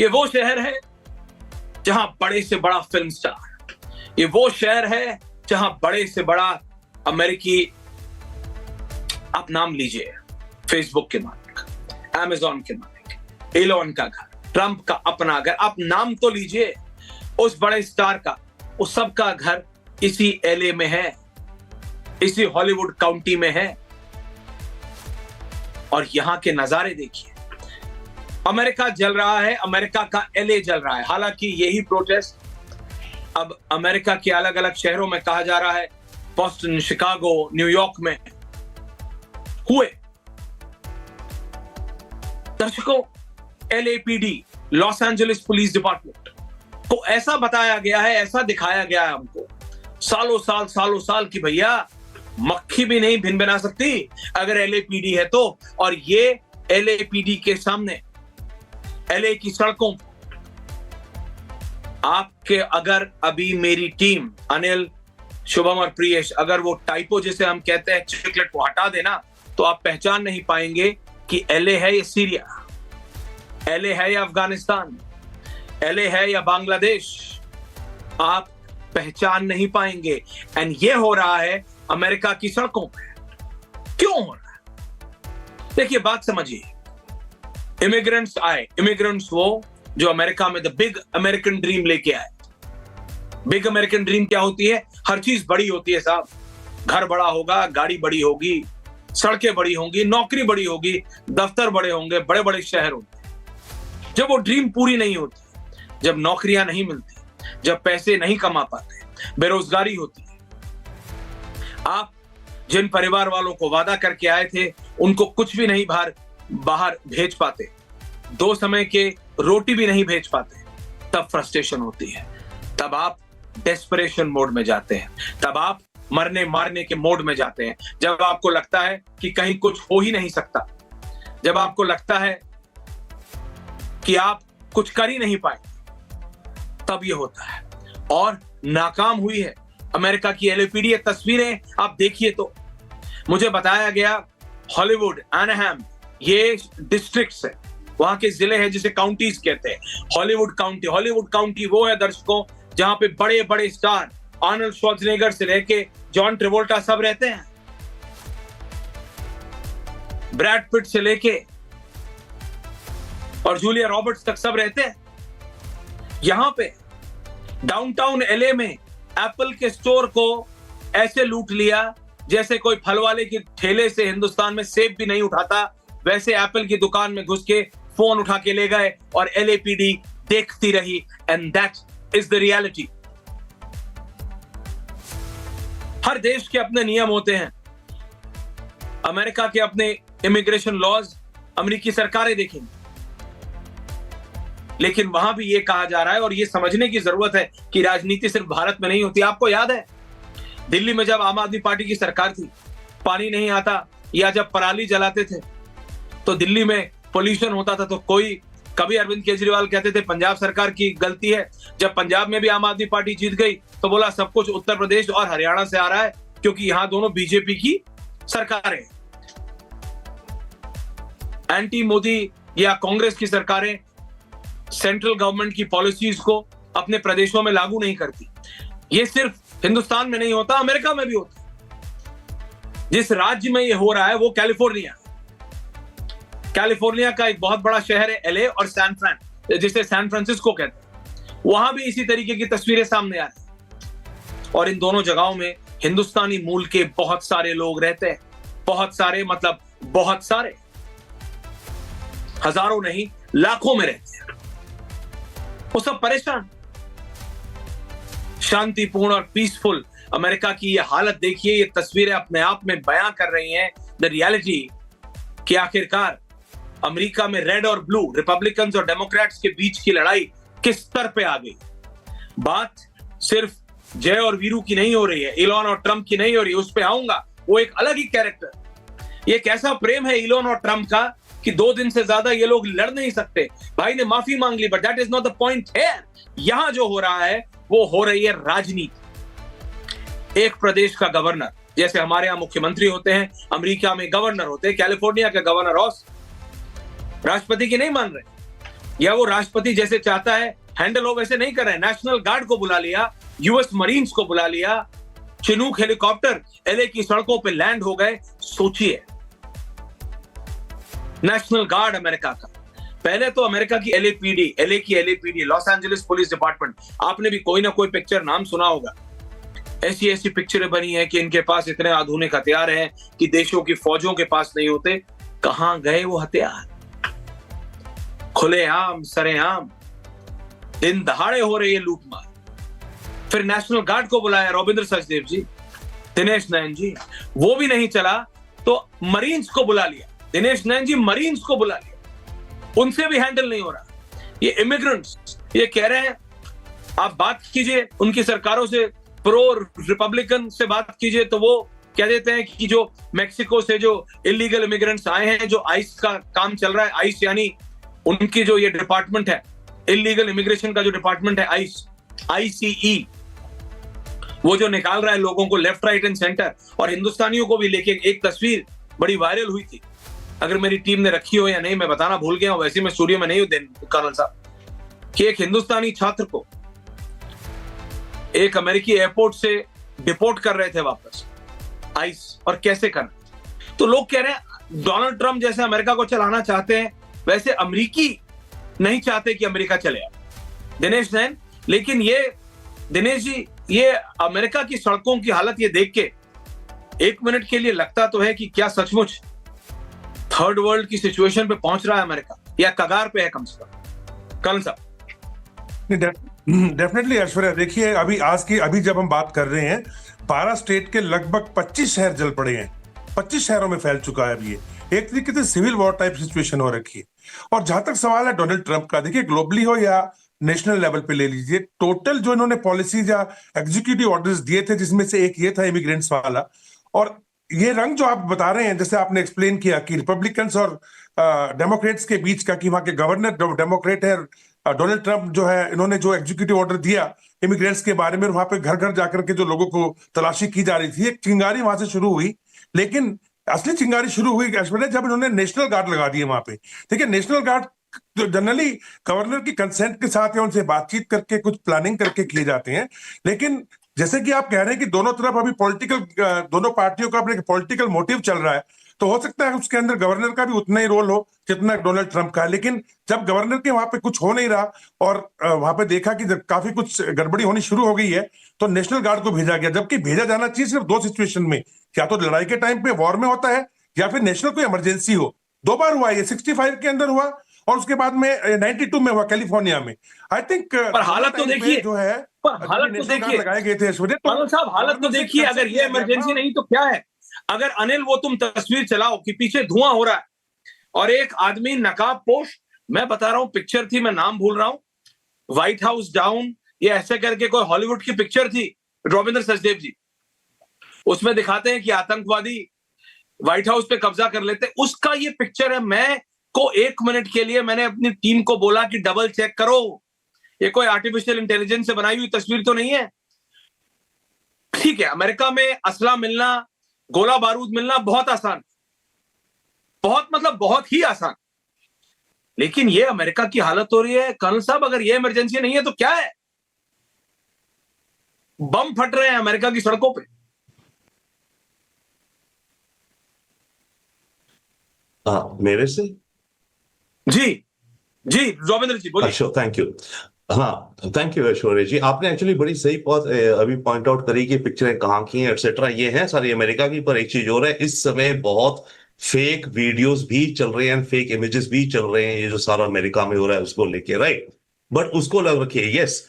ये वो शहर है जहां बड़े से बड़ा फिल्म स्टार, ये वो शहर है जहां बड़े से बड़ा अमेरिकी, आप नाम लीजिए, फेसबुक के मालिक, अमेज़न के मालिक, एलोन का घर, ट्रंप का अपना घर, आप नाम तो लीजिए उस बड़े स्टार का, उस सब का घर इसी एलए में है, इसी हॉलीवुड काउंटी में है। और यहां के नजारे देखिए, अमेरिका जल रहा है, अमेरिका का एलए जल रहा है। हालांकि यही प्रोटेस्ट अब अमेरिका के अलग अलग शहरों में कहा जा रहा है, बॉस्टन, शिकागो, न्यूयॉर्क में हुए। दर्शकों, LAPD, Los Angeles police department को ऐसा बताया गया है, ऐसा दिखाया गया है हमको सालों साल की भैया मक्खी भी नहीं भिन बना सकती अगर एलएपीडी है तो। और ये एलएपीडी के सामने, एलए की सड़कों, आपके अगर अभी मेरी टीम, अनिल, शुभम और प्रियेश, अगर वो टाइपो जिसे हम कहते हैं चिकलेट को हटा देना तो आप पहचान नहीं पाएंगे कि एलए है या सीरिया, एलए है या अफगानिस्तान, एलए है या बांग्लादेश, आप पहचान नहीं पाएंगे। एंड ये हो रहा है अमेरिका की सड़कों पे। क्यों हो रहा है? देखिए, बात समझिए। इमिग्रेंट्स आए, इमिग्रेंट्स वो जो अमेरिका में द बिग अमेरिकन ड्रीम लेके आए। बिग अमेरिकन ड्रीम क्या होती है? हर चीज बड़ी होती है साहब, घर बड़ा होगा, गाड़ी बड़ी होगी, सड़कें बड़ी होंगी, नौकरी बड़ी होगी, दफ्तर बड़े होंगे, बड़े बड़े शहर होंगे। जब वो ड्रीम पूरी नहीं होती, जब नौकरियां नहीं मिलती, जब पैसे नहीं कमा पाते, बेरोजगारी होती है, आप जिन परिवार वालों को वादा करके आए थे उनको कुछ भी नहीं बाहर भेज पाते, 2 समय के रोटी भी नहीं भेज पाते, तब फ्रस्ट्रेशन होती है, तब आप डेस्परेशन मोड में जाते हैं, तब आप मरने मारने के मोड में जाते हैं। जब आपको लगता है कि कहीं कुछ हो ही नहीं सकता, जब आपको लगता है कि आप कुछ कर ही नहीं पाए, तब ये होता है। और नाकाम हुई है अमेरिका की एलएपीडी। तस्वीरें आप देखिए तो मुझे बताया गया, हॉलीवुड, एनाहाम, ये डिस्ट्रिक्ट्स है, वहां के जिले हैं जिसे काउंटीज कहते हैं। हॉलीवुड काउंटी, हॉलीवुड काउंटी वो है दर्शकों जहां पे बड़े बड़े स्टार, आर्नल्ड श्वार्ज़नेगर से लेके जॉन ट्रेवोल्टा सब रहते हैं, ब्रैड पिट से लेके और जूलिया रॉबर्ट्स तक सब रहते हैं। यहां पे डाउनटाउन एलए में एप्पल के स्टोर को ऐसे लूट लिया जैसे कोई फल वाले के ठेले से हिंदुस्तान में सेब भी नहीं उठाता, वैसे एप्पल की दुकान में घुस के फोन उठा के ले गए और एलएपीडी देखती रही। And that is the reality. हर देश के अपने नियम होते हैं, अमेरिका के अपने इमिग्रेशन लॉज अमेरिकी सरकारें देखेंगी, लेकिन वहां भी ये कहा जा रहा है और ये समझने की जरूरत है कि राजनीति सिर्फ भारत में नहीं होती। आपको याद है दिल्ली में जब आम आदमी पार्टी की सरकार थी, पानी नहीं आता या जब पराली जलाते थे तो दिल्ली में पोल्यूशन होता था, तो कभी अरविंद केजरीवाल कहते थे पंजाब सरकार की गलती है। जब पंजाब में भी आम आदमी पार्टी जीत गई तो बोला सब कुछ उत्तर प्रदेश और हरियाणा से आ रहा है क्योंकि यहां दोनों बीजेपी की सरकारें, एंटी मोदी या कांग्रेस की सरकारें सेंट्रल गवर्नमेंट की पॉलिसीज को अपने प्रदेशों में लागू नहीं करती। ये सिर्फ हिंदुस्तान में नहीं होता, अमेरिका में भी होता। जिस राज्य में ये हो रहा है वो कैलिफोर्निया। कैलिफोर्निया का एक बहुत बड़ा शहर है एलए और जिसे सैन फ्रांसिस्को कहते हैं, वहां भी इसी तरीके की तस्वीरें सामने आ रही हैं। और इन दोनों जगहों में हिंदुस्तानी मूल के बहुत सारे लोग रहते हैं, बहुत सारे, मतलब बहुत सारे, हजारों नहीं लाखों में रहते हैं। वो सब परेशान। शांतिपूर्ण और पीसफुल अमेरिका की ये हालत देखिए, ये तस्वीरें अपने आप में बयां कर रही हैं द रियलिटी कि आखिरकार अमेरिका में रेड और ब्लू, रिपब्लिकन्स और डेमोक्रेट्स के बीच की लड़ाई किस स्तर पे आ गई। बात सिर्फ जय और वीरू की नहीं हो रही है, इलॉन और ट्रंप की नहीं हो रही है, उस पे आऊंगा, वो एक अलग ही कैरेक्टर। ये कैसा प्रेम है इलॉन और ट्रंप का कि 2 दिन से ज्यादा ये लोग लड़ नहीं सकते। भाई ने माफी मांग ली, but that is not the point here. यहां जो हो रहा है वो हो रही है राजनीति। एक प्रदेश का गवर्नर, जैसे हमारे यहां मुख्यमंत्री होते हैं, अमेरिका में गवर्नर होते हैं, कैलिफोर्निया के गवर्नर हाउस राष्ट्रपति की नहीं मान रहे, या वो राष्ट्रपति जैसे चाहता है हैंडल हो वैसे नहीं कर रहे हैं। नेशनल गार्ड को बुला लिया, यूएस मरीन्स को बुला लिया, चिनूक हेलीकॉप्टर एलए की सड़कों पे लैंड हो गए। सोचिए, नेशनल गार्ड अमेरिका का। पहले तो अमेरिका की एलएपीडी, एलए की LAPD, Los Angeles police department, आपने भी कोई ना कोई पिक्चर नाम सुना होगा। ऐसी ऐसी पिक्चरें बनी है कि इनके पास इतने आधुनिक हथियार हैं कि देशों की फौजों के पास नहीं होते। कहां गए वो हथियार? खुलेआम, सरेआम, दिन दहाड़े हो रही है लूटमार। फिर नेशनल गार्ड को बुलाया, रविंद्र सचदेव जी, दिनेश नैन जी, वो भी नहीं चला तो मरीन्स को बुला लिया। दिनेश नैन जी मरीन्स को बुला लिया, उनसे भी हैंडल नहीं हो रहा। ये इमिग्रेंट्स ये कह रहे हैं, आप बात कीजिए उनकी सरकारों से, प्रो रिपब्लिकन से बात कीजिए, तो वो कह देते हैं कि जो मेक्सिको से जो इलीगल इमिग्रेंट्स आए हैं, जो आइस का काम चल रहा है, आइस यानी उनकी जो ये डिपार्टमेंट है, इलीगल इमिग्रेशन का जो डिपार्टमेंट है, आइस, आईसीई, वो जो निकाल रहा है लोगों को लेफ्ट राइट एंड सेंटर, और हिंदुस्तानियों को भी लेके एक तस्वीर बड़ी वायरल हुई थी। अगर मेरी टीम ने रखी हो या नहीं मैं बताना भूल गया हूं, वैसे मैं स्टूडियो में नहीं हूं कर्नल साहब, कि एक हिंदुस्तानी छात्र को एक अमेरिकी एयरपोर्ट से डिपोर्ट कर रहे थे वापस आइस, और कैसे करना। तो लोग कह रहे हैं डोनाल्ड ट्रंप जैसे अमेरिका को चलाना चाहते हैं, वैसे अमेरिकी नहीं चाहते कि अमेरिका चले दिनेश नैन। लेकिन ये दिनेश जी, ये अमेरिका की सड़कों की हालत ये देख के एक मिनट के लिए लगता तो है कि क्या सचमुच थर्ड वर्ल्ड की सिचुएशन पे पहुंच रहा है अमेरिका, या कगार पे है कम से कम। कर्नल साहब। डेफिनेटली ऐश्वर्या, देखिए अभी जब हम बात कर रहे हैं, 12 स्टेट के लगभग 25 शहर जल पड़े हैं, 25 शहरों में फैल चुका है अभी ये। एक तरीके से सिविल वॉर टाइप सिचुएशन हो रखी है। और जहां तक सवाल है डोनाल्ड ट्रंप का, देखिए ग्लोबली हो या नेशनल लेवल पे ले लीजिए, टोटल जो इन्होंने पॉलिसीज या एग्जीक्यूटिव ऑर्डर्स दिए थे, जिसमें से एक ये था इमिग्रेंट्स वाला, और ये रंग जो आप बता रहे हैं, जैसे आपने एक्सप्लेन किया कि रिपब्लिकन्स और डेमोक्रेट्स के बीच का, कि वहां के गवर्नर डेमोक्रेट है, डोनाल्ड ट्रंप जो है, इन्होंने जो एग्जीक्यूटिव ऑर्डर दिया इमिग्रेंट्स के बारे में, वहां पे घर घर जाकर के जो लोगों को तलाशी की जा रही थी, एक चिंगारी वहां से शुरू हुई। लेकिन असली चिंगारी शुरू हुई जब इन्होंने नेशनल गार्ड लगा दिए वहां पे। देखिए नेशनल गार्ड जो जनरली गवर्नर की कंसेंट के साथ या उनसे बातचीत करके कुछ प्लानिंग करके किए जाते हैं, लेकिन जैसे कि आप कह रहे हैं कि दोनों तरफ अभी दोनों पार्टियों का अपने पॉलिटिकल मोटिव चल रहा है, तो हो सकता है उसके अंदर गवर्नर का भी उतना ही रोल हो जितना डोनाल्ड ट्रंप का है। लेकिन जब गवर्नर के वहां पे कुछ हो नहीं रहा और वहां पे देखा कि जब काफी कुछ गड़बड़ी होनी शुरू हो गई है, तो नेशनल गार्ड को भेजा गया। जबकि भेजा जाना चाहिए सिर्फ 2 सिचुएशन में, या तो लड़ाई के टाइम पे वॉर में होता है, या फिर नेशनल कोई इमरजेंसी हो। 2 बार हुआ ये, 65 के अंदर हुआ और उसके बाद में 92 में हुआ कैलिफोर्निया में। आई थिंक पर हालत तो देखिए जो है, हालत तो देखिए लगाए गए थे कर्नल साहब, हालत तो देखिए, अगर ये इमरजेंसी नहीं तो क्या है। अगर अनिल वो तुम तस्वीर चलाओ कि पीछे धुआं हो रहा है और एक आदमी नकाब पोश, मैं बता रहा हूं पिक्चर थी, मैं नाम भूल रहा हूं, व्हाइट हाउस डाउन, ये ऐसे करके कोई हॉलीवुड की पिक्चर थी, रविंद्र सचदेव जी, उसमें दिखाते हैं कि आतंकवादी व्हाइट हाउस पे कब्जा कर लेते, उसका ये पिक्चर है। मैं को 1 मिनट के लिए मैंने अपनी टीम को बोला कि डबल चेक करो, ये कोई आर्टिफिशियल इंटेलिजेंस से बनाई हुई तस्वीर तो नहीं है। ठीक है, अमेरिका में असला मिलना, गोला बारूद मिलना बहुत आसान, बहुत मतलब बहुत ही आसान, लेकिन ये अमेरिका की हालत हो रही है कर्नल साहब, अगर ये इमरजेंसी नहीं है तो क्या है? बम फट रहे हैं अमेरिका की सड़कों पे। मेरे से जी जी रविंद्र जी बोलिए। अच्छा, थैंक यू। हाँ, थैंक यू ऐश्वर्या जी, आपने एक्चुअली बड़ी सही बात अभी पॉइंट आउट करी कि पिक्चरें कहाँ की हैं एटसेट्रा, ये है सारी अमेरिका की। पर एक चीज और है, इस समय बहुत फेक वीडियोस भी चल रहे हैं, फेक इमेजेस भी चल रहे हैं, ये जो सारा अमेरिका में हो रहा है उसको लेके, राइट। बट उसको अलग रखिए, यस